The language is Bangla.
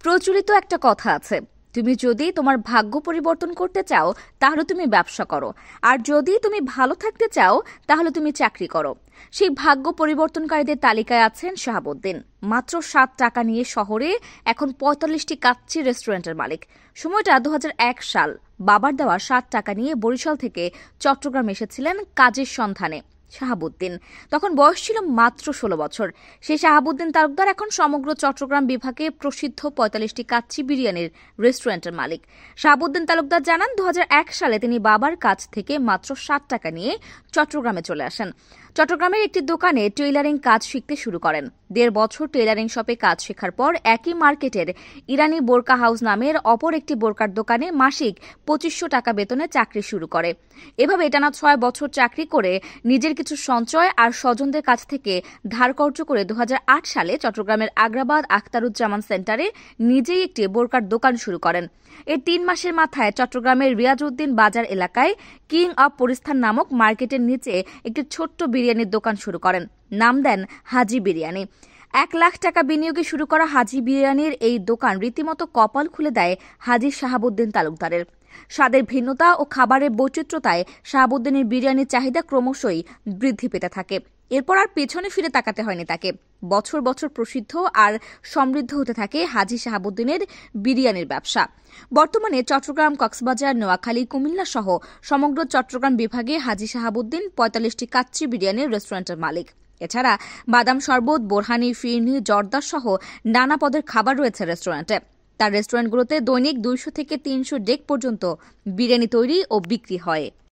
প্রচলিত একটা কথা আছে, তুমি যদি তোমার ভাগ্য পরিবর্তন করতে চাও তাহলে তুমি ব্যবসা করো, আর যদি তুমি ভালো থাকতে চাও তাহলে তুমি চাকরি করো। সেই ভাগ্য পরিবর্তনকারীদের তালিকায় আছেন শাহাবুদ্দিন। মাত্র 7 টাকা নিয়ে শহরে এখন 45টি কাচ্চি রেস্টুরেন্টের মালিক। সময়টা 2001 সাল। বাবার দেওয়া 7 টাকা নিয়ে বরিশাল থেকে চট্টগ্রাম এসেছিলেন কাজের সন্ধানে শাহাবুদ্দিন। তখন বয়স ছিল মাত্র 16 বছর। সেই শাহাবুদ্দিন তালুকদার এখন সমগ্র চট্টগ্রাম বিভাগে প্রসিদ্ধ 45টি কাচ্চি বিরিয়ানির রেস্টুরেন্টের মালিক। শাহাবুদ্দিন তালুকদার জানান, 2001 সালে তিনি বাবার কাছ থেকে মাত্র 7 টাকা নিয়ে চট্টগ্রামে চলে আসেন। চট্টগ্রামের একটি দোকানে টেইলারিং কাজ শিখতে শুরু করেন। 1.5 বছর টেইলারিং শপে কাজ শেখার পর একই মার্কেটের ইরানি বোরকা হাউস নামের অপর একটি বোরকার দোকানে মাসিক 2500 টাকা বেতনে চাকরি শুরু করে। এভাবে টানা 6 বছর চাকরি করে নিজের কিছু সঞ্চয় আর স্বজনদের কাছ থেকে ধার কর্জ করে 2008 সালে চট্টগ্রামের আগ্রাবাদ আখতারুজ্জামান সেন্টারে নিজেই একটি বোরকার দোকান শুরু করেন। এর 3 মাসের মাথায় চট্টগ্রামের রিয়াজউদ্দিন বাজার এলাকায় কিং অব পরিস্থান নামক মার্কেটের নিচে একটি ছোট্ট বিরিয়ানির দোকান শুরু করেন। নাম দেন হাজি বিরিয়ানি। 1 লাখ টাকা বিনিয়োগে শুরু করা হাজি বিরিয়ানির এই দোকান রীতিমতো কপাল খুলে দেয় হাজি শাহাবুদ্দিন তালুকদারের। স্বাদের ভিন্নতা ও খাবারের বৈচিত্র্যতায় শাহাবুদ্দিনের বিরিয়ানির চাহিদা ক্রমশই বৃদ্ধি পেতে থাকে। এরপর আর পেছনে ফিরে তাকাতে হয়নি তাকে। বছর বছর প্রসিদ্ধ আর সমৃদ্ধ হতে থাকে হাজি শাহাবুদ্দিনের বিরিয়ানির ব্যবসা। বর্তমানে চট্টগ্রাম, কক্সবাজার, নোয়াখালী, কুমিল্লা সহ সমগ্র চট্টগ্রাম বিভাগে হাজি শাহাবুদ্দিন 45টি কাচ্চি বিরিয়ানির রেস্টুরেন্টের মালিক। এছাড়া বাদাম শরবত, বোরহানি, ফিরনি, জর্দা সহ নানা পদের খাবার রয়েছে রেস্টুরেন্টে। তার রেস্টুরেন্টগুলোতে দৈনিক 200 থেকে 300 ডেক পর্যন্ত বিরিয়ানি তৈরি ও বিক্রি হয়।